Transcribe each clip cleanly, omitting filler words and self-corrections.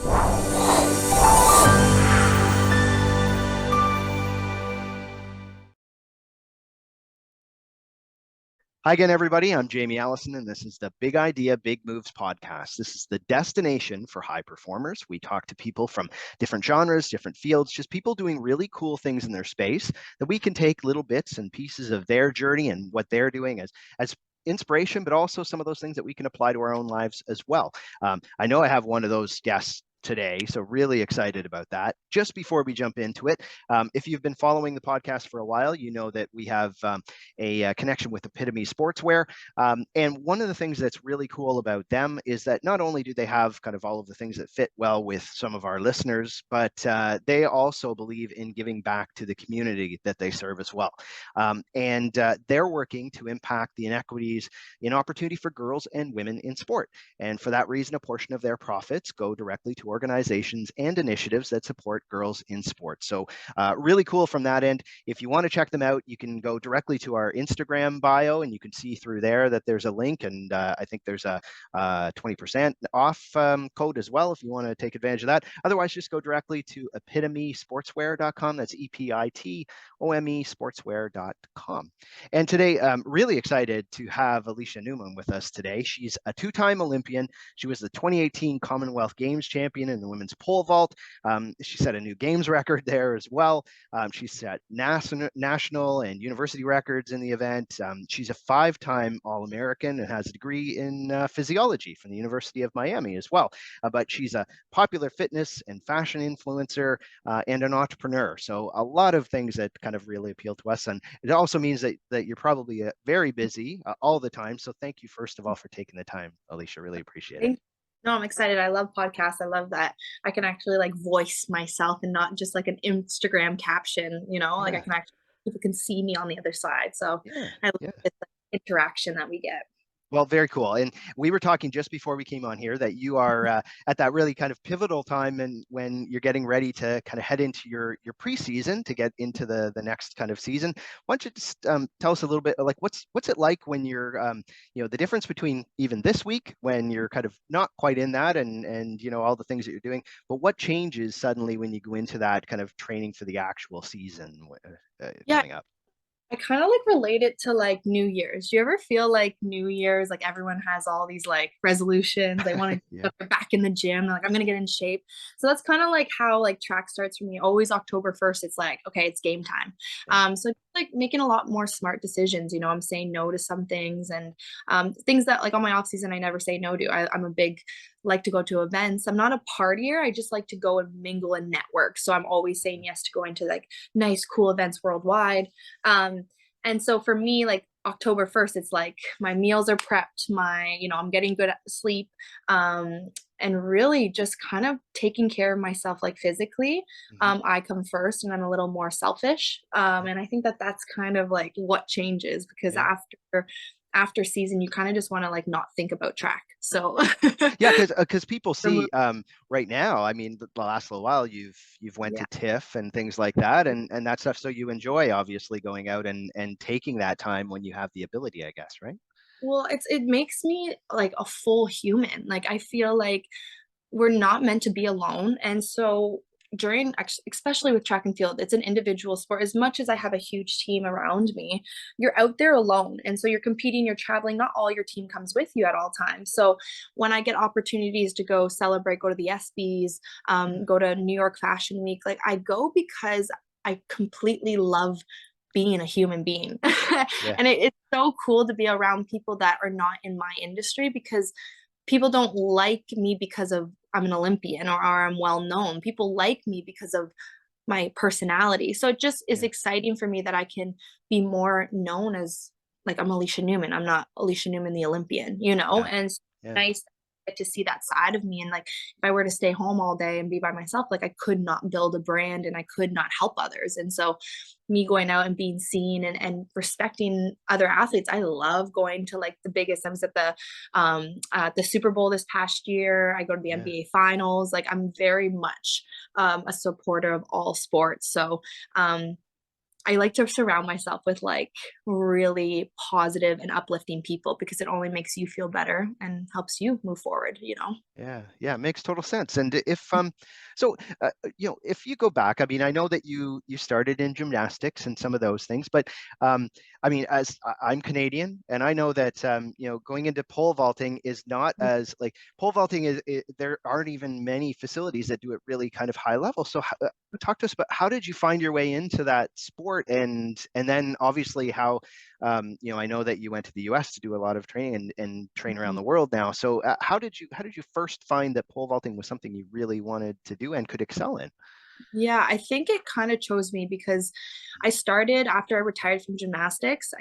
Hi again, everybody. I'm Jamie Allison, and this is the Big Idea, Big Moves podcast. This is the destination for high performers. We talk to people from different genres, different fields, just people doing really cool things in their space that we can take little bits and pieces of their journey and what they're doing as inspiration, but also some of those things that we can apply to our own lives as well. I know I have one of those guests today, so really excited about that. Just before we jump into it, if you've been following the podcast for a while, you know that we have a connection with Epitome Sportswear. And one of the things that's really cool about them is that not only do they have kind of all of the things that fit well with some of our listeners, but they also believe in giving back to the community that they serve as well. And they're working to impact the inequities in opportunity for girls and women in sport. And for that reason, a portion of their profits go directly to organizations and initiatives that support girls in sports. So really cool from that end. If you want to check them out, you can go directly to our Instagram bio, and you can see through there that there's a link, and I think there's a 20% off code as well if you want to take advantage of that. Otherwise, just go directly to epitomesportswear.com. That's EPITOME sportswear.com. And today, I'm really excited to have Alysha Newman with us today. She's a two-time Olympian. She was the 2018 Commonwealth Games champion in the women's pole vault. She set a new games record there as well. She set national and university records in the event. She's a five-time All-American and has a degree in physiology from the University of Miami as well. But she's a popular fitness and fashion influencer and an entrepreneur. So a lot of things that kind of really appeal to us. And it also means that you're probably very busy all the time. So thank you, first of all, for taking the time, Alysha. Really appreciate it. No, I'm excited. I love podcasts. I love that I can actually like voice myself and not just like an Instagram caption, like I can actually, people can see me on the other side. So I love this interaction that we get. Well, very cool. And we were talking just before we came on here that you are at that really kind of pivotal time, and when you're getting ready to kind of head into your preseason to get into the next kind of season. Why don't you just tell us a little bit like what's it like when you're the difference between even this week when you're kind of not quite in that and all the things that you're doing, but what changes suddenly when you go into that kind of training for the actual season coming up? I kind of like relate it to like New Year's. Do you ever feel like New Year's, like everyone has all these like resolutions? They want to get back in the gym. They're like, I'm going to get in shape. So that's kind of like how like track starts for me. Always October 1st, it's like, okay, it's game time. So like making a lot more smart decisions. I'm saying no to some things and things that like on my off season, I never say no to. I'm a big like to go to events. I'm not a partier. I just like to go and mingle and network. So I'm always saying yes to going to like nice, cool events worldwide. And so for me, like October 1st, it's like my meals are prepped, I'm getting good sleep, and really just kind of taking care of myself, like physically. I come first and I'm a little more selfish. And I think that that's kind of like what changes because after season, you kind of just want to like not think about track. So because people see right now, I mean, the last little while you've went to TIFF and things like that, and that stuff. So you enjoy obviously going out and taking that time when you have the ability, I guess, right? Well, it makes me like a full human. Like I feel like we're not meant to be alone. And so especially with track and field, it's an individual sport. As much as I have a huge team around me, you're out there alone. And so you're competing, you're traveling, not all your team comes with you at all times. So when I get opportunities to go celebrate, go to the ESPYs, go to New York Fashion Week, like I go because I completely love being a human being. And it's so cool to be around people that are not in my industry because people don't like me because of I'm an Olympian or I'm well known. People like me because of my personality. So it just is exciting for me that I can be more known as like I'm Alysha Newman. I'm not Alysha Newman the Olympian, and it's nice to see that side of me. And like if I were to stay home all day and be by myself, like I could not build a brand and I could not help others. And so me going out and being seen and respecting other athletes, I love going to like the biggest. I was at the Super Bowl this past year. I go to the NBA finals. Like I'm very much a supporter of all sports. So I like to surround myself with like really positive and uplifting people because it only makes you feel better and helps you move forward, you know? Yeah, yeah, it makes total sense. And if so if you go back, I mean, I know that you started in gymnastics and some of those things, but I mean, as I'm Canadian, and I know that going into pole vaulting is not as like pole vaulting there aren't even many facilities that do it really kind of high level. So talk to us about how did you find your way into that sport, and then obviously how I know that you went to the US to do a lot of training and train around the world now. So how did you first find that pole vaulting was something you really wanted to do and could excel in? Yeah, I think it kind of chose me because I started after I retired from gymnastics.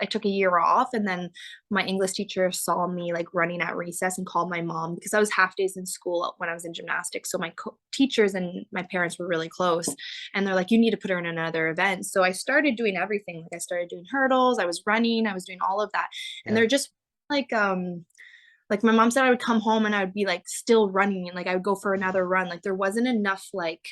I took a year off, and then my English teacher saw me like running at recess and called my mom because I was half days in school when I was in gymnastics. So my teachers and my parents were really close, and they're like, "You need to put her in another event." So I started doing everything. Like I started doing hurdles, I was running, I was doing all of that, and Yeah, they're just like my mom said I would come home and I would be like still running and like I would go for another run. Like there wasn't enough like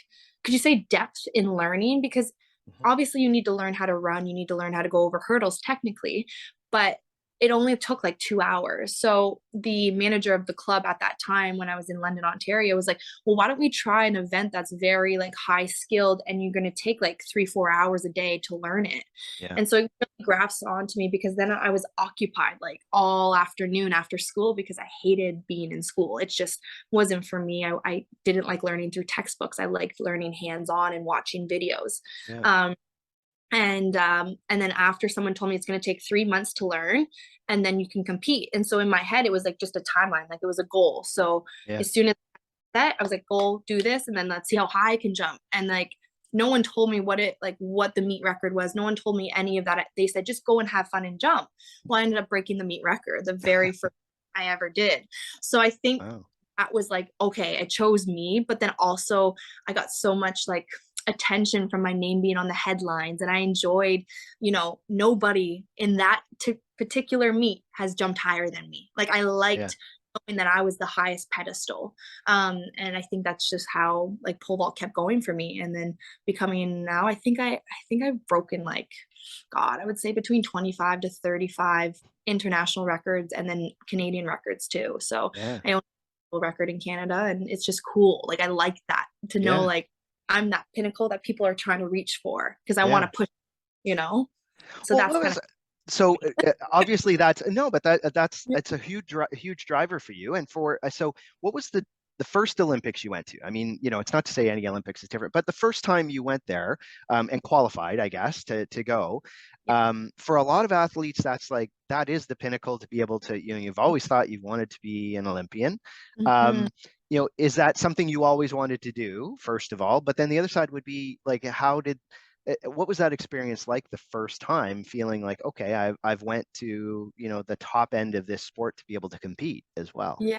could you say depth in learning because mhm, obviously you need to learn how to run, you need to learn how to go over hurdles technically, but it only took like 2 hours. So the manager of the club at that time when I was in London, Ontario was like, well, why don't we try an event that's very like high skilled and you're going to take like 3, 4 hours a day to learn it. yeah, And so it really grasped onto me because then I was occupied like all afternoon after school because I hated being in school. It just wasn't for me. I didn't like learning through textbooks. I liked learning hands on and watching videos. yeah, Um, and then after someone told me it's going to take 3 months to learn and then you can compete. And so in my head it was like just a timeline, like it was a goal. So yeah, as soon as that I was like, goal, do this, and then let's see how high I can jump. And like no one told me what the meet record was. No one told me any of that. They said just go and have fun and jump. Well, I ended up breaking the meet record the very first I ever did. So I think wow, that was like, okay, I chose me, but then also I got so much like attention from my name being on the headlines, and I enjoyed, nobody in that particular meet has jumped higher than me. Like I yeah, liked knowing that I was the highest pedestal. And I think that's just how like pole vault kept going for me. And then becoming now, I think I've broken like, God, I would say between 25 to 35 international records and then Canadian records too. So yeah, I own a record in Canada, and it's just cool. Like I like that to know yeah. like I'm that pinnacle that people are trying to reach for because I want Yeah. to push, you know? So Well, that's what kind was of so obviously that's no, but that's it's a huge driver for you. And for so what was the first Olympics you went to? I mean, it's not to say any Olympics is different, but the first time you went there and qualified, I guess, to go. yeah. For a lot of athletes, that is the pinnacle to be able to, you've always thought you wanted to be an Olympian. Mhm. Um, is that something you always wanted to do, first of all? But then the other side would be like, what was that experience like the first time feeling like, okay, I've went to, the top end of this sport to be able to compete as well? Yeah.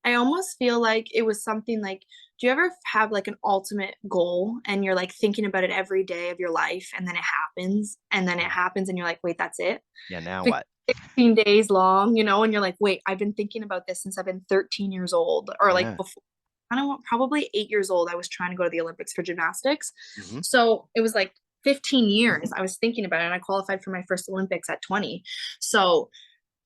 I almost feel like it was something like, do you ever have like an ultimate goal and you're like thinking about it every day of your life and then it happens and then it Yeah. happens and you're like, wait, that's it? Yeah. Now Like what? 16 days long, and you're like, wait, I've been thinking about this since I've been 13 years old or like Yeah. before. I don't know, probably 8 years old. I was trying to go to the Olympics for gymnastics. Hmm. So it was like 15 years I was thinking about it. And I qualified for my first Olympics at 20. So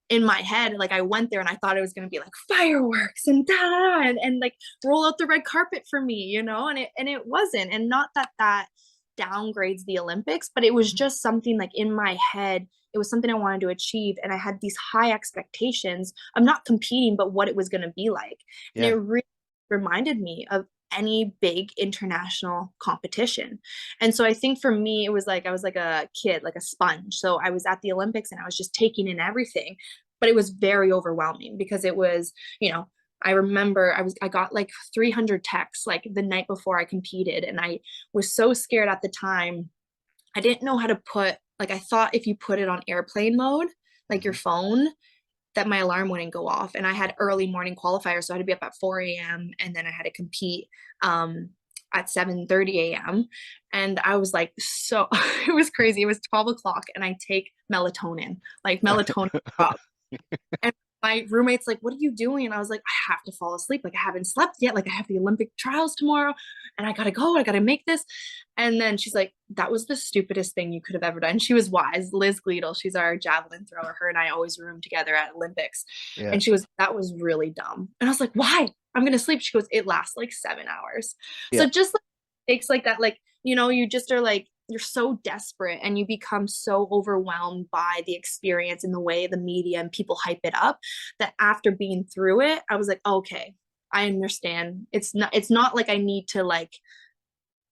in my head, like I went there and I thought it was going to be like fireworks and da, da, da, and like roll out the red carpet for me, and it wasn't. And not that that downgrades the Olympics, but it was just something like in my head. It was something I wanted to achieve, and I had these high expectations of not competing, but what it was going to be like. And it Yeah. really reminded me of any big international competition. And so I think for me, it was like I was like a kid, like a sponge. So I was at the Olympics and I was just taking in everything, but it was very overwhelming because it was, I remember I got like 300 texts like the night before I competed, and I was so scared at the time. I didn't know how to put like I thought if you put it on airplane mode, like your Hmm. phone, that my alarm wouldn't go off. And I had early morning qualifiers, so I had to be up at 4 a.m. and then I had to compete um, at 7:30 a.m. And I was like, so it was crazy. It was 12 o'clock, and I take melatonin, like melatonin drops. And my roommate's like, what are you doing? And I was like, I have to fall asleep. Like, I haven't slept yet. Like, I have the Olympic trials tomorrow and I gotta go. I gotta make this. And then she's like, that was the stupidest thing you could have ever done. She was wise. Liz Gleedle, she's our javelin thrower. Her and I always room together at Olympics. Yeah. And she was, that was really dumb. And I was like, why? I'm gonna sleep. She goes, it lasts like 7 hours. Yeah. So just like takes like that, like, you know, you just are like, you're so desperate and you become so overwhelmed by the experience and the way the media and people hype it up that after being through it, I was like, okay, I understand. It's not like I need to like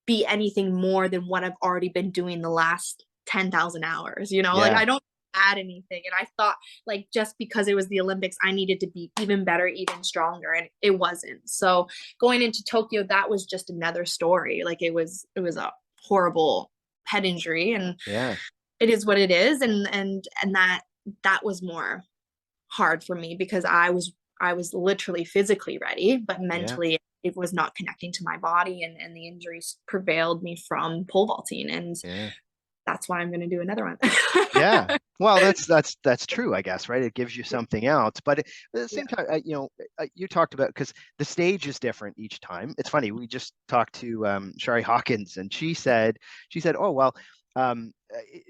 be anything more than what I've already been doing the last 10,000 hours, you know? Like Yeah. I don't add anything. And I thought like just because it was the Olympics, I needed to be even better, even stronger. And it wasn't. So going into Tokyo, that was just another story. Like it was a horrible head injury and Yeah. it is what it is. And that was more hard for me because I was literally physically ready, but Yeah. mentally it was not connecting to my body and the injuries prevailed me from pole vaulting. And Yeah. that's why I'm going to do another one. Yeah. Well, that's true, I guess, right? It gives you Yeah. something else, but at the Yeah. same time, you talked about because the stage is different each time. It's funny. We just talked to Shari Hawkins, and she said, "Oh well, a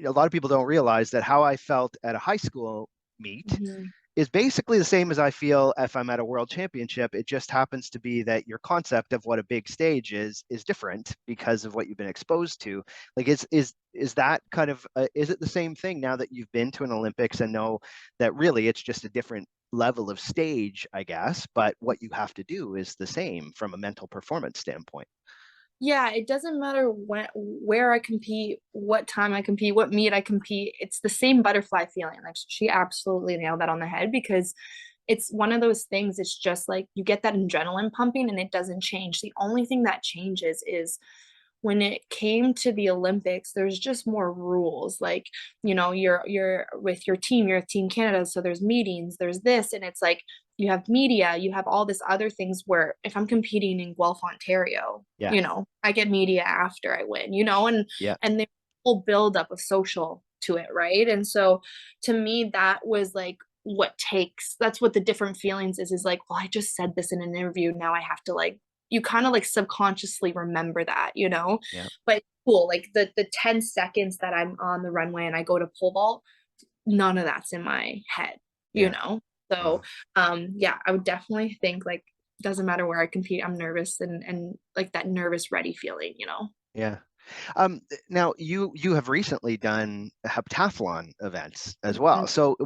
lot of people don't realize that how I felt at a high school meet Mhm. is basically the same as I feel if I'm at a world championship. It just happens to be that your concept of what a big stage is different because of what you've been exposed to. Like, is that kind of is it the same thing now that you've been to an Olympics and know that really it's just a different level of stage, I guess, but what you have to do is the same from a mental performance standpoint? Yeah, it doesn't matter where I compete, what time I compete, what meet I compete. It's the same butterfly feeling. Like she absolutely nailed that on the head because it's one of those things. It's just like you get that adrenaline pumping and it doesn't change. The only thing that changes is when it came to the Olympics, there's just more rules. Like, you know, you're with your team, you're with Team Canada, so there's meetings, there's this, and it's like you have media, you have all this other things where if I'm competing in Guelph, Ontario, Yeah. you know, I get media after I win, you know, Yeah. and the whole buildup of social to it, right? And so to me, that was like that's what the different feelings is like, well, I just said this in an interview. Now I have to like you kind of like subconsciously remember that, you know? Yeah. But cool, like the 10 seconds that I'm on the runway and I go to pole vault, none of that's in my head, you Yeah. know? Yeah. So yeah, I would definitely think like doesn't matter where I compete, I'm nervous and like that nervous ready feeling, you know? Yeah. Now you have recently done heptathlon events as well. Mhm. So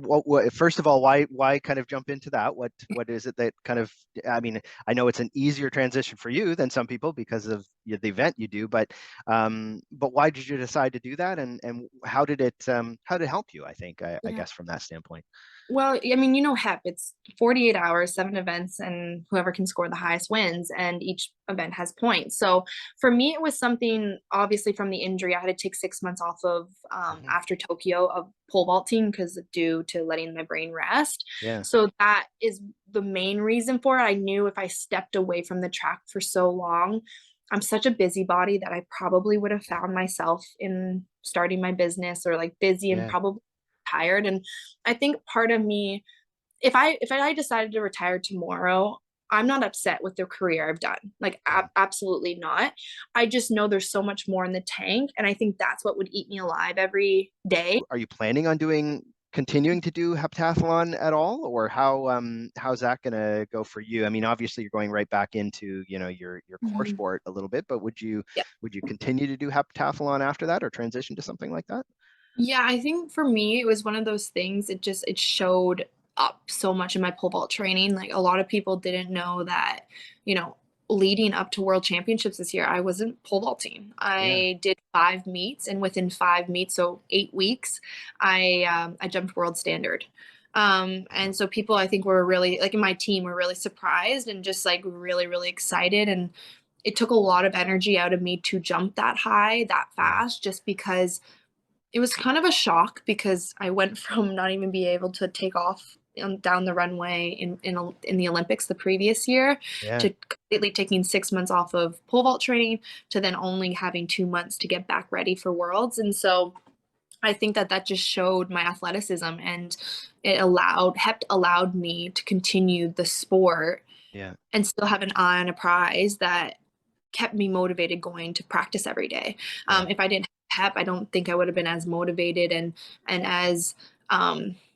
first of all, why kind of jump into that? What is it that kind of, I mean, I know it's an easier transition for you than some people because of the event you do, but why did you decide to do that, and how did it help you? I Yeah. guess from that standpoint. Well, I mean, you know, it's 48 hours, 7 events, and whoever can score the highest wins, and each event has points. So for me, it was something obviously from the injury. I had to take 6 months off of Mhm. after Tokyo of pole vaulting because due to letting my brain rest. Yeah. So that is the main reason for it. I knew if I stepped away from the track for so long, I'm such a busybody that I probably would have found myself in starting my business or like busy and Yeah. probably tired. And I think part of me, if I decided to retire tomorrow, I'm not upset with the career I've done. Like Mhm. absolutely not. I just know there's so much more in the tank, and I think that's what would eat me alive every day. Are you planning on continuing to do heptathlon at all, or how's that going to go for you? I mean, obviously you're going right back into your core Mhm. sport a little bit, but would you Yeah. would you continue to do heptathlon after that, or transition to something like that? Yeah, I think for me, it was one of those things, it showed up so much in my pole vault training. Like a lot of people didn't know that, you know, leading up to world championships this year, I wasn't pole vaulting. Yeah. I did 5 meets, and within 5 meets, so 8 weeks, I jumped world standard. Wow. And so people I think were really like in my team were really surprised and just like really, really excited. And it took a lot of energy out of me to jump that high, that Yeah. fast, just because it was kind of a shock because I went from not even being able to take off down the runway in the Olympics the previous year Yeah. to completely taking 6 months off of pole vault training to then only having 2 months to get back ready for Worlds. And so I think that that just showed my athleticism, and Hept allowed me to continue the sport Yeah. and still have an eye on a prize that kept me motivated going to practice every day. Yeah. If I didn't have Hep, I don't think I would have been as motivated and as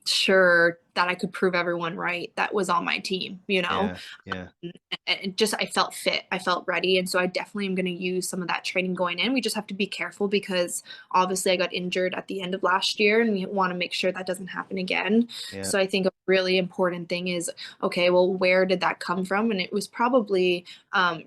sure that I could prove everyone right that was on my team, you know? Yeah. Yeah. And just I felt fit, I felt ready, and so I definitely am going to use some of that training going in. We just have to be careful because obviously I got injured at the end of last year, and we want to make sure that doesn't happen again. Yeah. So I think a really important thing is, okay, well, where did that come from? And it was probably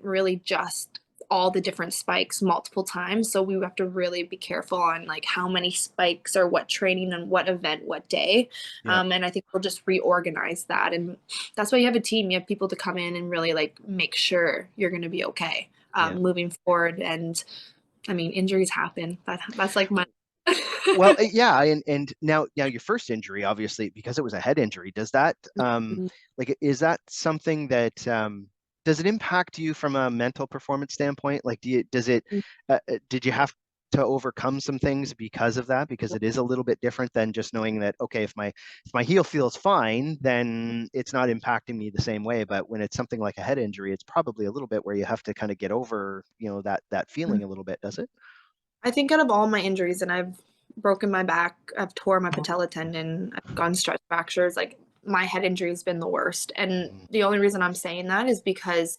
really just all the different spikes multiple times. So we have to really be careful on like how many spikes or what training and what event, what day. Yeah. And I think we'll just reorganize that. And that's why you have a team. You have people to come in and really like make sure you're going to be okay Yeah. moving forward. And I mean, injuries happen. That's like my. Well, yeah, and now your first injury, obviously, because it was a head injury, does that like is that something that does it impact you from a mental performance standpoint? Like, did you have to overcome some things because of that? Because it is a little bit different than just knowing that, okay, if my heel feels fine, then it's not impacting me the same way. But when it's something like a head injury, it's probably a little bit where you have to kind of get over, that feeling a little bit, does it? I think out of all my injuries, and I've broken my back, I've tore my patella tendon, I've gotten stress fractures, like my head injury has been the worst. And Mhm. the only reason I'm saying that is because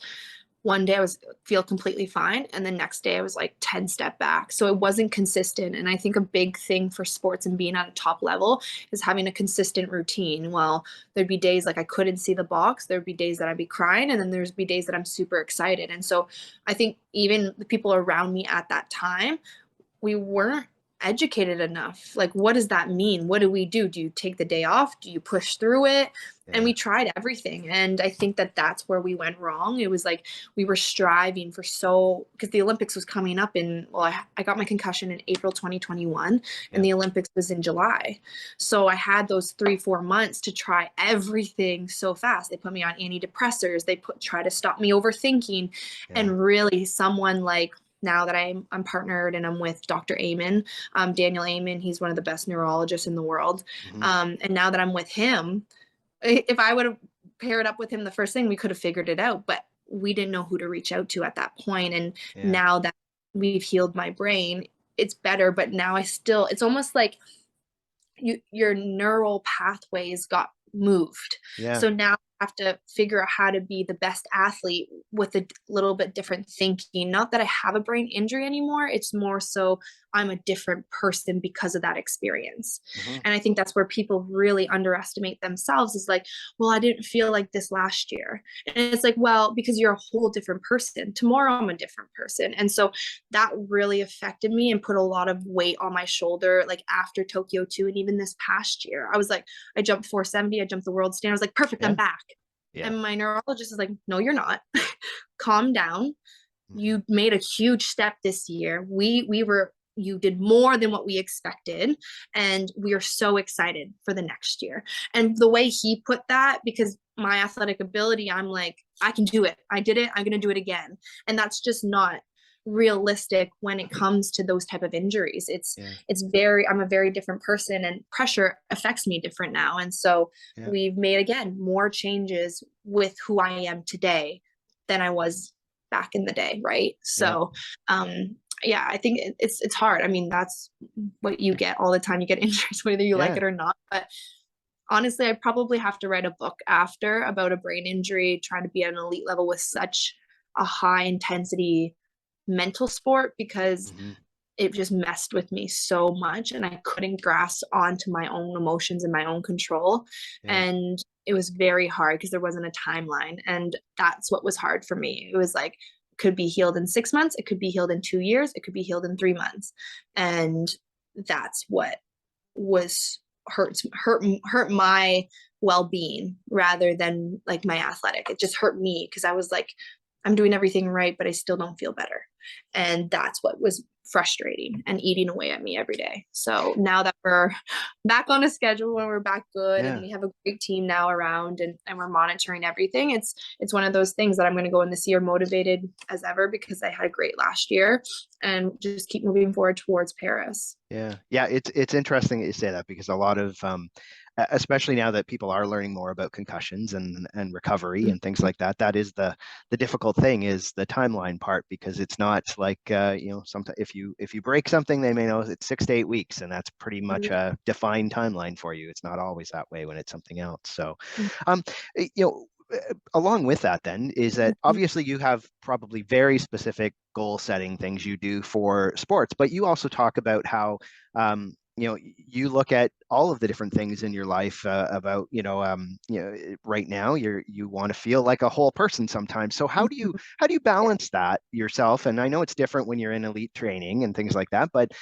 one day I was feel completely fine, and the next day I was like 10 step back. So it wasn't consistent. And I think a big thing for sports and being at a top level is having a consistent routine. Well, there'd be days like I couldn't see the box, there'd be days that I'd be crying, and then there'd be days that I'm super excited. And so I think even the people around me at that time, we weren't educated enough. Like, what does that mean? What do we do? Do you take the day off? Do you push through it? And Yeah. we tried everything. And I think that that's where we went wrong. It was like we were striving for because the Olympics was coming up well, I got my concussion in April 2021, and Yeah. the Olympics was in July. So I had those 3-4 months to try everything so fast. They put me on antidepressors. They try to stop me overthinking. Yeah. And really, someone like now that I'm partnered and I'm with Dr. Amen, Daniel Amen, he's one of the best neurologists in the world. Hmm. And now that I'm with him, if I would have paired up with him the first thing, we could have figured it out, but we didn't know who to reach out to at that point. And Yeah. now that we've healed my brain, it's better, but now it's almost like your neural pathways got moved. Yeah. So now I have to figure out how to be the best athlete with a little bit different thinking. Not that I have a brain injury anymore. It's more so I'm a different person because of that experience. Hmm. And I think that's where people really underestimate themselves is like, well, I didn't feel like this last year. And it's like, well, because you're a whole different person. Tomorrow I'm a different person. And so that really affected me and put a lot of weight on my shoulder, like after Tokyo 2 and even this past year. I was like, I jumped 470, I jumped the world standard. I was like, perfect, I'm Yeah. back. Yeah. And my neurologist is like, no, you're not. Calm down. Hmm. You made a huge step this year. You did more than what we expected, and we are so excited for the next year. And the way he put that, because my athletic ability, I'm like, I can do it. I did it. I'm going to do it again. And that's just not realistic when it comes to those type of injuries. Yeah. I'm a very different person, and pressure affects me different now. And so Yeah. we've made again more changes with who I am today than I was back in the day, right? Yeah. So yeah, I think it's hard. I mean, that's what you get all the time. You get injuries whether you like Yeah. it or not. But honestly, I probably have to write a book after about a brain injury, trying to be at an elite level with such a high intensity mental sport, because Hmm. it just messed with me so much, and I couldn't grasp onto my own emotions and my own control. Yeah. And it was very hard because there wasn't a timeline, and that's what was hard for me. It was like it could be healed in 6 months, it could be healed in 2 years, it could be healed in 3 months. And that's what was hurt my well-being rather than like my athletic. It just hurt me because I was like, I'm doing everything right, but I still don't feel better. And that's what was frustrating and eating away at me every day. So now that we're back on a schedule, when we're back good and we have a great team now around, and we're monitoring everything, it's one of those things that I'm going to go in this year motivated as ever, because I had a great last year, and just keep moving forward towards Paris. Yeah. It's interesting that you say that, because a lot of especially now that people are learning more about concussions and recovery and things like that, that is the difficult thing, is the timeline part, because it's not like sometimes if you break something, they may know it's 6 to 8 weeks, and that's pretty much a defined timeline for you. It's not always that way when it's something else. So um you know along with that, then, is that obviously you have probably very specific goal setting things you do for sports, but you also talk about how you look at all of the different things in your life about right now you want to feel like a whole person sometimes. So how do you balance that yourself? And I know it's different when you're in elite training and things like that, but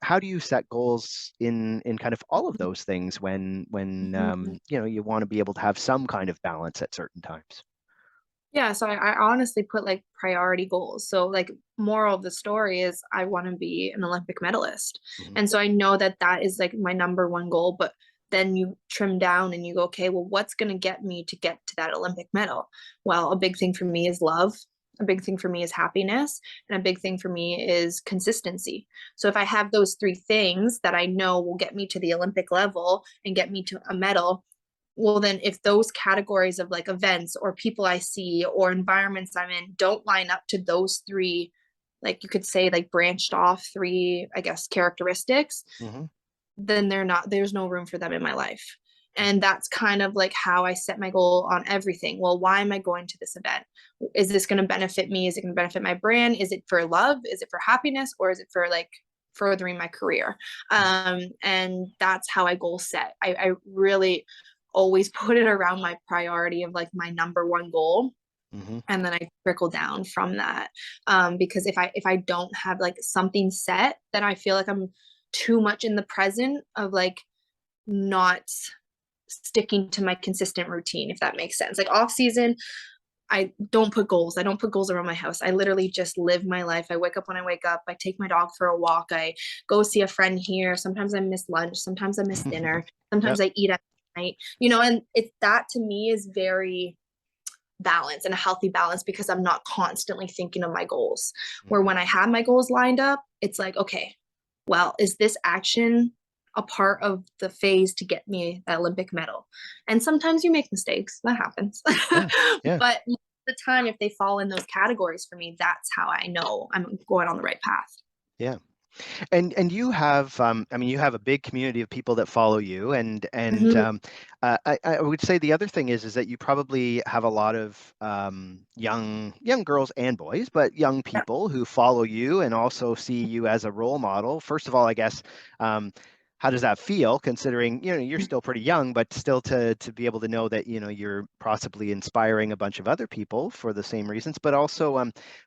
how do you set goals in kind of all of those things when you want to be able to have some kind of balance at certain times? Yeah, so I honestly put like priority goals. So like, moral of the story is I want to be an Olympic medalist. Mhm. And so I know that that is like my number one goal, but then you trim down and you go, okay, well, what's going to get me to get to that Olympic medal? Well, a big thing for me is love. A big thing for me is happiness. And a big thing for me is consistency. So if I have those three things that I know will get me to the Olympic level and get me to a medal, well, then if those categories of like events or people I see or environments I'm in don't line up to those three, like you could say like branched off three, I guess, characteristics, Mhm. then there's no room for them in my life. And that's kind of like how I set my goal on everything. Well, why am I going to this event? Is this going to benefit me? Is it going to benefit my brand? Is it for love? Is it for happiness? Or is it for like furthering my career? And that's how I goal set. I really always put it around my priority of like my number one goal, Mhm. and then I trickle down from that. Because if I don't have like something set, then I feel like I'm too much in the present of like not sticking to my consistent routine, if that makes sense. Like off season, I don't put goals. I don't put goals around my house. I literally just live my life. I wake up when I wake up. I take my dog for a walk. I go see a friend here. Sometimes I miss lunch. Sometimes I miss dinner. Yep. Sometimes I eat at night. And it's that to me is very balance and a healthy balance, because I'm not constantly thinking of my goals. Where Mhm. when I have my goals lined up, it's like, okay, well, is this action a part of the phase to get me that Olympic medal? And sometimes you make mistakes, that happens. Yeah. Yeah. But the time, if they fall in those categories for me, that's how I know I'm going on the right path. Yeah. And you have, I mean, you have a big community of people that follow you, and Mhm. I would say the other thing is that you probably have a lot of young girls and boys, but young Yeah. people who follow you and also see you as a role model. First of all, I guess, um, how does that feel, considering you're still pretty young, but still to be able to know that you're possibly inspiring a bunch of other people for the same reasons, but also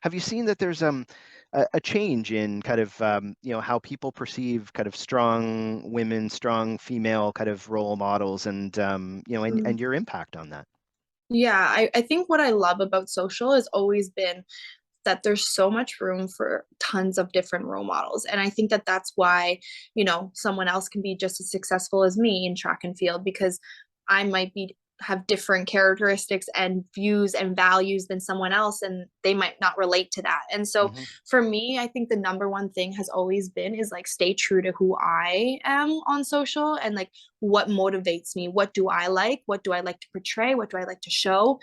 have you seen that there's a change in kind of how people perceive kind of strong women, strong female kind of role models, and and your impact on that? Yeah, I think what I love about social has always been that there's so much room for tons of different role models. And I think that that's why, someone else can be just as successful as me in track and field, because I might have different characteristics and views and values than someone else, and they might not relate to that. And so Hmm. for me, I think the number one thing has always been is like stay true to who I am on social, and like what motivates me, what do I like, what do I like to portray, what do I like to show.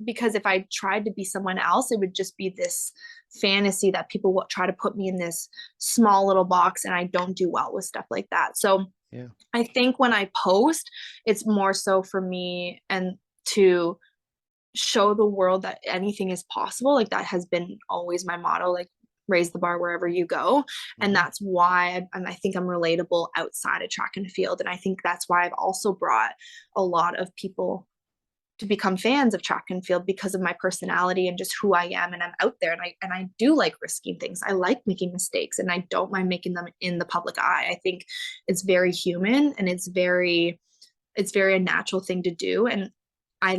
Because if I tried to be someone else, it would just be this fantasy that people will try to put me in this small little box, and I don't do well with stuff like that. So Yeah. I think when I post, it's more so for me and to show the world that anything is possible. Like that has been always my motto, like raise the bar wherever you go. And Hmm. that's why I think I'm relatable outside of track and field. And I think that's why I've also brought a lot of people to become fans of track and field, because of my personality and just who I am. And I'm out there, and I do like risking things. I like making mistakes, and I don't mind making them in the public eye. I think it's very human, and it's very a natural thing to do. And I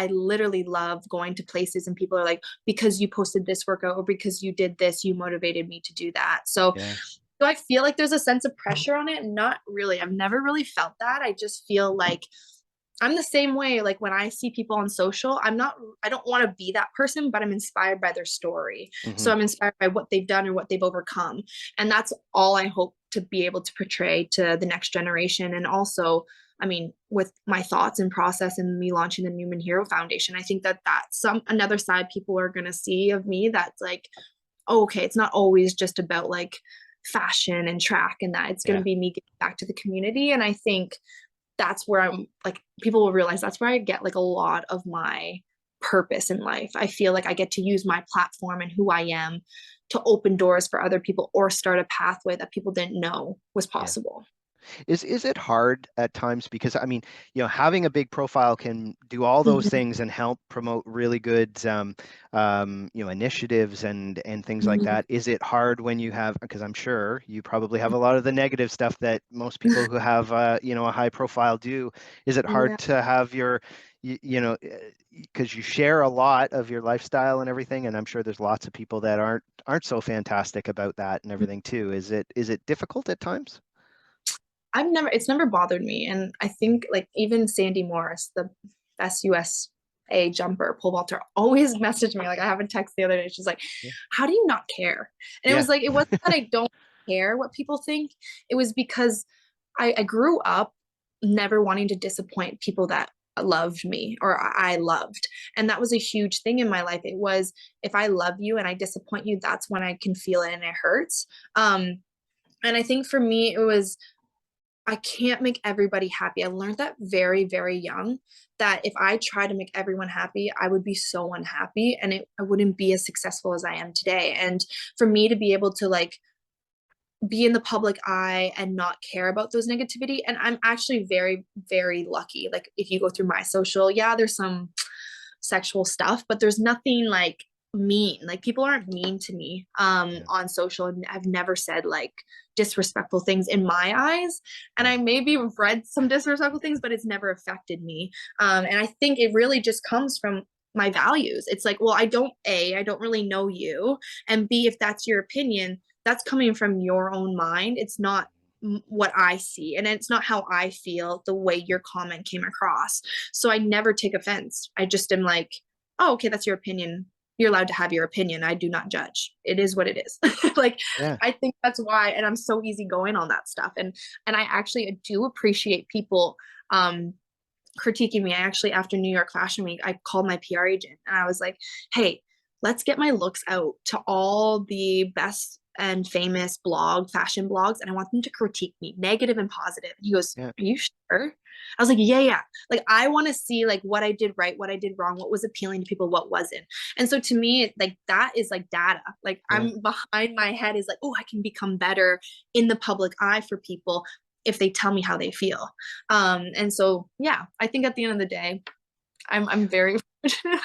literally love going to places and people are like, because you posted this workout or because you did this, you motivated me to do that. So Yeah. do I feel like there's a sense of pressure on it? Not really. I've never really felt that. I just feel like I'm the same way. Like when I see people on social, I don't want to be that person, but I'm inspired by their story. Hmm. So I'm inspired by what they've done or what they've overcome. And that's all I hope to be able to portray to the next generation. And also, I mean, with my thoughts and process and me launching the Newman Hero Foundation, I think that that's another side people are going to see of me that's like, oh, okay, it's not always just about like fashion and track and that it's going Yeah. to be me giving back to the community. And I think that's where I'm like, people will realize that's where I get like a lot of my purpose in life. I feel like I get to use my platform and who I am to open doors for other people or start a pathway that people didn't know was Yeah. possible. Is it hard at times? Because I mean, having a big profile can do all those Mhm. things and help promote really good, initiatives and things like Mhm. that. Is it hard when you have, because I'm sure you probably have a lot of the negative stuff that most people who have, a high profile do. Is it hard Yeah. to have your, because you share a lot of your lifestyle and everything, and I'm sure there's lots of people that aren't so fantastic about that and everything too. Is it difficult at times? It's never bothered me. And I think like even Sandy Morris, the best USA jumper, pole vaulter, always messaged me. Like I have a text the other day. She's like, Yeah. how do you not care? And it Yeah. was like, it wasn't that I don't care what people think. It was because I grew up never wanting to disappoint people that loved me or I loved. And that was a huge thing in my life. It was if I love you and I disappoint you, that's when I can feel it and it hurts. And I think for me, it was I can't make everybody happy. I learned that very, very young that if I try to make everyone happy, I would be so unhappy and I wouldn't be as successful as I am today. And for me to be able to like be in the public eye and not care about those negativity, and I'm actually very, very lucky. Like if you go through my social, yeah, there's some sexual stuff, but there's nothing like mean. Like people aren't mean to me Yeah. on social, and I've never said like disrespectful things in my eyes. And Yeah. I maybe have read some disrespectful things, but it's never affected me. And I think it really just comes from my values. It's like, well, I don't really know you, and B, if that's your opinion, that's coming from your own mind. It's not what I see, and it's not how I feel the way your comment came across. So I never take offense. I just am like, oh, okay, that's your opinion. You're allowed to have your opinion. I do not judge. It is what it is. Like Yeah. I think that's why, and I'm so easygoing on that stuff. And I actually do appreciate people critiquing me. I actually, after New York Fashion Week, I called my PR agent and I was like, hey, let's get my looks out to all the best and famous fashion blogs, and I want them to critique me, negative and positive. And he goes, Yeah. are you sure? I was like, yeah, yeah. Like I want to see like what I did right, what I did wrong, what was appealing to people, what wasn't. And so to me, like that is like data. Like Yeah. I'm behind my head is like, oh, I can become better in the public eye for people if they tell me how they feel. And so yeah, I think at the end of the day, I'm very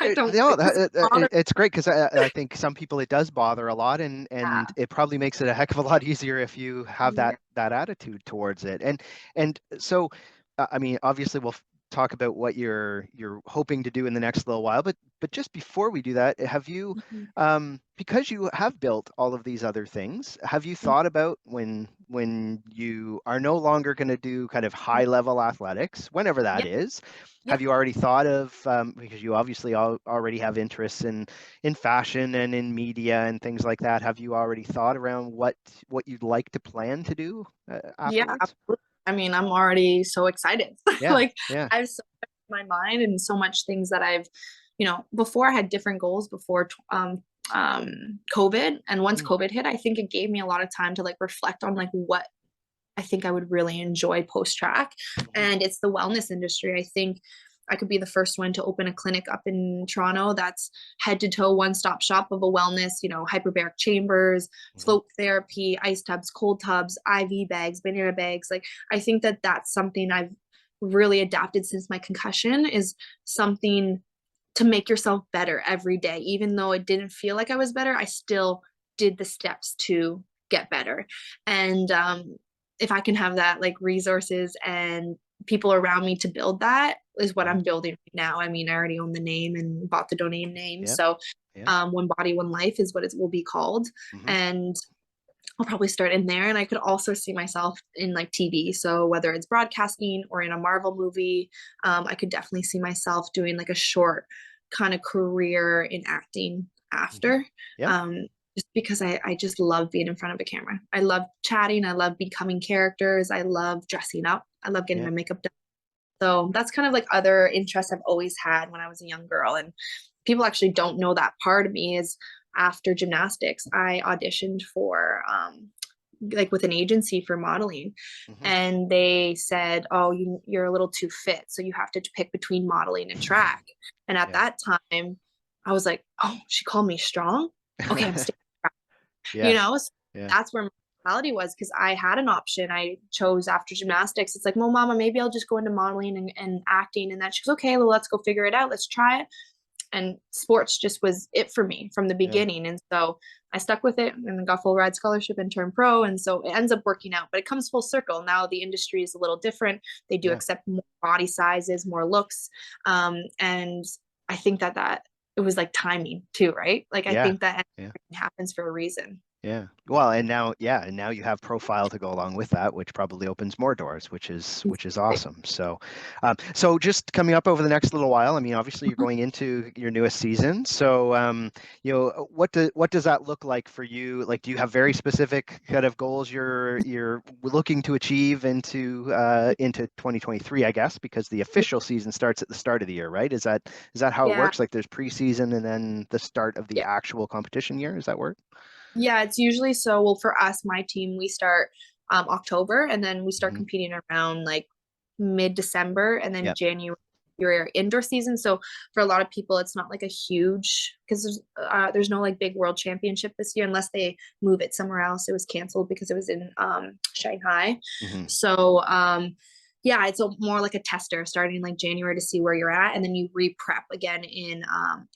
I don't No, it doesn't bother it's great because I think some people it does bother a lot, and me. it probably makes it a heck of a lot easier if you have Yeah. that attitude towards it. And so, I mean, obviously we'll talk about what you're hoping to do in the next little while, but just before we do that, have you, Mhm. because you have built all of these other things, have you thought about when you are no longer going to do kind of high level athletics, whenever that Yeah. is? Yeah. Have you already thought of, because you obviously already have interests in fashion and in media and things like that, have you already thought around what you'd like to plan to do Yeah, afterwards? absolutely. I mean, I'm already so excited. Yeah, Like yeah. I have so much in my mind and so much things that before I had different goals before COVID. And once Mm, COVID hit, I think it gave me a lot of time to like reflect on like what I think I would really enjoy post track. mhm, And it's the wellness industry. I think I could be the first one to open a clinic up in Toronto that's head to toe one stop shop of a wellness, hyperbaric chambers, mhm. float therapy, ice tubs, cold tubs, IV bags, banana bags. Like, I think that that's something I've really adapted since my concussion is something to make yourself better every day. Even though it didn't feel like I was better, I still did the steps to get better. And if I can have that like resources and people around me to build that, is what Yeah. I'm building right now. I mean, I already own the name and bought the domain name. Yeah. So Yeah. One Body, One Life is what it will be called. Hmm. And I'll probably start in there. And I could also see myself in like TV. So whether it's broadcasting or in a Marvel movie, I could definitely see myself doing like a short kind of career in acting Hmm. after. Yeah. Um, just because I just love being in front of a camera. I love chatting. I love becoming characters. I love dressing up. I love getting Yeah. my makeup done. So that's kind of like other interests I've always had when I was a young girl. And people actually don't know that part of me is after gymnastics, I auditioned for like with an agency for modeling. Hmm. And they said, oh, you're a little too fit. So you have to pick between modeling and track. And at Yeah. that time, I was like, oh, she called me strong. Okay, I'm staying you Yeah. know. So Yeah. that's where my mentality was because I had an option. I chose after gymnastics. It's like, well, mama, maybe I'll just go into modeling and acting. And then she goes, okay, well, let's go figure it out. Let's try it. And sports just was it for me from the Yeah. beginning. And so I stuck with it and got full ride scholarship and turned pro. And so it ends up working out, but it comes full circle. Now the industry is a little different. They do Yeah. accept more body sizes, more looks. And I think that it was like timing too, right? Like I Yeah. think that Yeah. happens for a reason. Yeah. Well, and now, yeah, and now you have profile to go along with that, which probably opens more doors, which is awesome. So just coming up over the next little while, I mean, obviously you're going into your newest season. So, what does that look like for you? Like, do you have very specific kind of goals you're looking to achieve into 2023, I guess, because the official season starts at the start of the year, right? Is that how it Yeah. works? Like, there's preseason and then the start of the Yeah. actual competition year. Does that work? Yeah, it's usually so. Well, for us, my team, we start October and then we start Hmm. competing around like mid-December and then Yeah. January your indoor season. So for a lot of people, it's not like a huge because there's no like big world championship this year unless they move it somewhere else. It was canceled because it was in Shanghai. Hmm. So yeah, it's more like a tester starting like January to see where you're at, and then you re-prep again in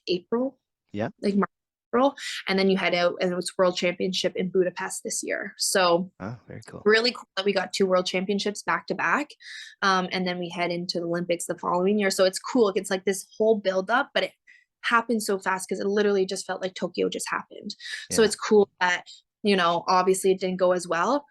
April, Yeah. like March, April, and then you head out and it was World Championship in Budapest this year. So Oh, very cool. really cool that we got two World Championships back to back, and then we head into the Olympics the following year. So it's cool. It's like this whole build up, but it happened so fast because it literally just felt like Tokyo just happened. So Yeah. it's cool that obviously it didn't go as well,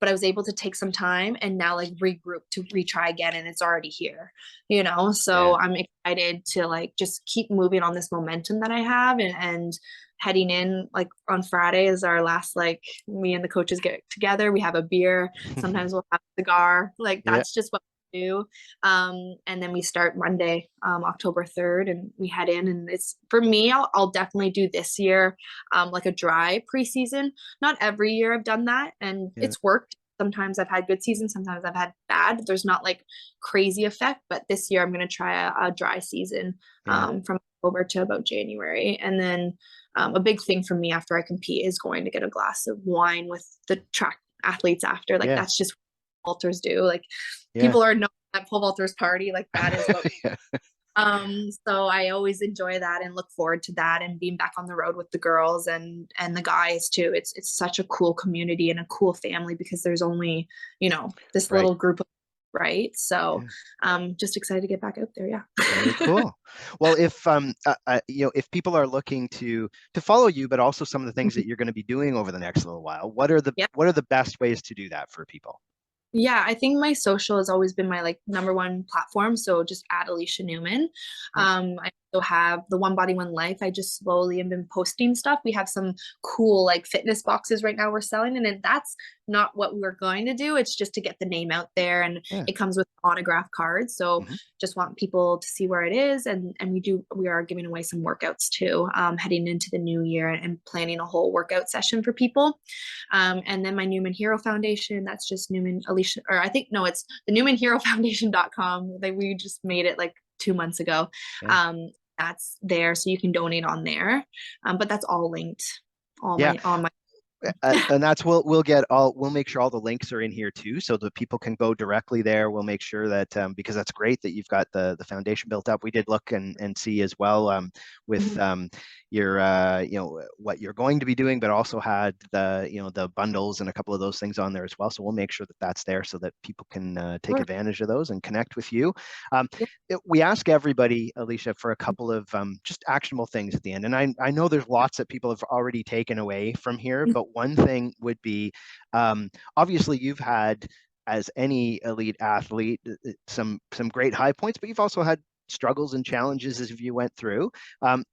but I was able to take some time and now like regroup to retry again and it's already here. Yeah. So I'm excited to like just keep moving on this momentum that I have and heading in like on Friday is our last like me and the coaches get together. We have a beer. Sometimes we'll have a cigar. Like Yeah. that's just what we do. And then we start Monday, October 3rd, and we head in. And it's for me, I'll definitely do this year like a dry preseason. Not every year I've done that, and Yeah. it's worked. Sometimes I've had good seasons, sometimes I've had bad. There's not like crazy effect, but this year I'm going to try a dry season Yeah. from October to about January. And then a big thing for me after I compete is going to get a glass of wine with the track athletes after. Like Yeah. that's just what vaulters do. Like Yeah. people are known at pole vaulters party. Like that is what Yeah. so I always enjoy that and look forward to that and being back on the road with the girls and the guys too. It's such a cool community and a cool family because there's only, this Right. little group of right. So Yeah. just excited to get back out there. Yeah. Very cool. Well, if people are looking to follow you, but also some of the things that you're going to be doing over the next little while, what are the Yeah. what are the best ways to do that for people? Yeah, I think my social has always been my like number one platform. So just at Alysha Newman. Yeah. I also have the One Body One Life. I just slowly have been posting stuff. We have some cool like fitness boxes right now we're selling, and that's not what we were going to do. It's just to get the name out there, and Yeah. it comes with autograph cards. So Hmm. just want people to see where it is, and we are giving away some workouts too, heading into the new year and planning a whole workout session for people. And then my Newman Hero Foundation, that's just Newman Alysha, or I think, no, it's the newmanherofoundation.com. Like we just made it like 2 months ago. Yeah. That's there. So you can donate on there. But that's all linked Yeah. on my and that's we'll make sure all the links are in here too, so that people can go directly there. We'll make sure that because that's great that you've got the foundation built up. We did look and see as well with your what you're going to be doing, but also had the bundles and a couple of those things on there as well. So we'll make sure that that's there so that people can take advantage of those and connect with you. We ask everybody, Alysha, for a couple of just actionable things at the end, and I know there's lots that people have already taken away from here, but one thing would be obviously you've had, as any elite athlete, some great high points, but you've also had struggles and challenges as you went through.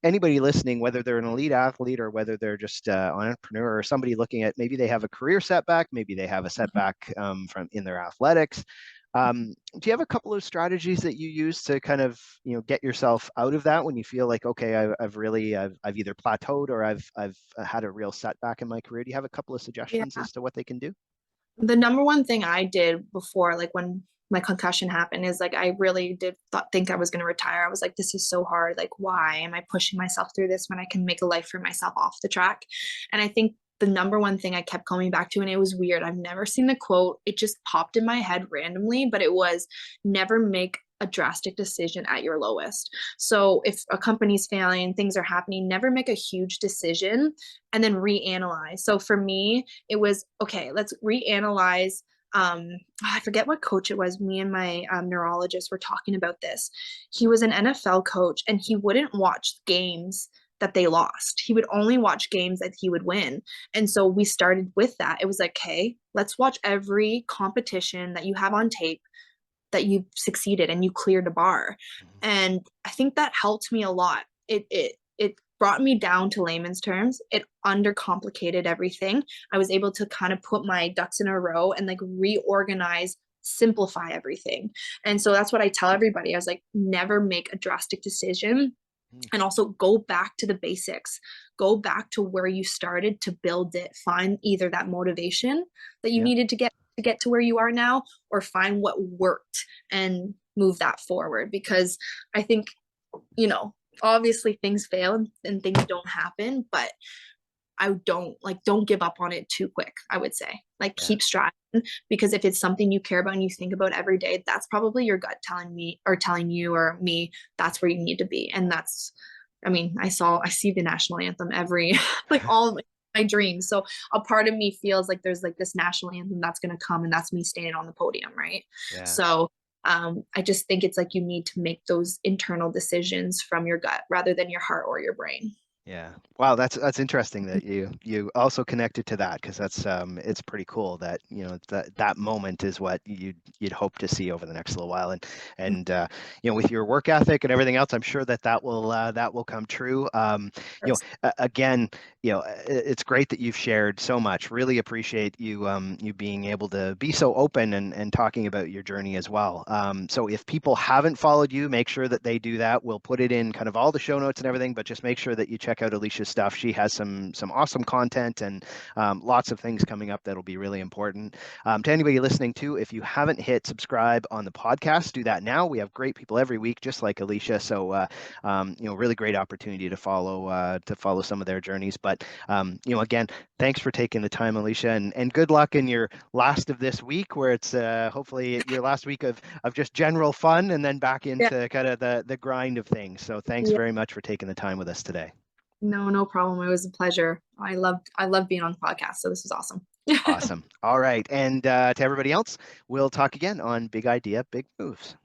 Anybody listening, whether they're an elite athlete or whether they're just an entrepreneur or somebody looking at maybe they have a career setback, maybe they have a setback from in their athletics. Do you have a couple of strategies that you use to kind of get yourself out of that when you feel like, okay, I've either plateaued or I've had a real setback in my career? Do you have a couple of Yeah. suggestions as to what they can do? The number one thing I did before, like when my concussion happened, is like I really did think I was going to retire. I was like, this is so hard. Like, why am I pushing myself through this when I can make a life for myself off the track? And I think the number one thing I kept coming back to, and it was weird, I've never seen the quote, it just popped in my head randomly, but it was, never make a drastic decision at your lowest. So if a company's failing, things are happening, never make a huge decision and then reanalyze. So for me, it was, okay, let's reanalyze. I forget what coach it was. Me and my neurologist were talking about this. He was an NFL coach and he wouldn't watch games that they lost. He would only watch games that he would win. And so we started with that. It was like, okay, let's watch every competition that you have on tape that you succeeded and you cleared a bar. And I think that helped me a lot. It brought me down to layman's terms. It undercomplicated everything. I was able to kind of put my ducks in a row and like reorganize, simplify everything. And so that's what I tell everybody. I was like, never make a drastic decision. And also go back to the basics, go back to where you started to build it, find either that motivation that you needed to get to where you are now, or find what worked and move that forward. Because I think, obviously things fail and things don't happen, but don't give up on it too quick. I would say keep striving, because if it's something you care about and you think about every day, that's probably your gut telling you or me, that's where you need to be. And that's, I see the national anthem every, all my dreams. So a part of me feels like there's this national anthem that's going to come and that's me standing on the podium. Right. Yeah. So I just think it's you need to make those internal decisions from your gut rather than your heart or your brain. Yeah. Wow, that's interesting that you also connected to that, because that's it's pretty cool that that moment is what you'd hope to see over the next little while, and with your work ethic and everything else, I'm sure that will come true. Again, it's great that you've shared so much. Really appreciate you being able to be so open and talking about your journey as well. So if people haven't followed you, make sure that they do that. We'll put it in kind of all the show notes and everything, but just make sure that you check out Alysha's stuff. She has some awesome content and lots of things coming up that'll be really important. To anybody listening too, if you haven't hit subscribe on the podcast, do that now. We have great people every week, just like Alysha. So really great opportunity to follow some of their journeys. But again, thanks for taking the time, Alysha, and good luck in your last of this week, where it's hopefully your last week of just general fun, and then back into kind of the grind of things. So thanks very much for taking the time with us today. No problem. It was a pleasure. I love being on the podcast. So this was awesome. Awesome. All right. And to everybody else, we'll talk again on Big Idea, Big Moves.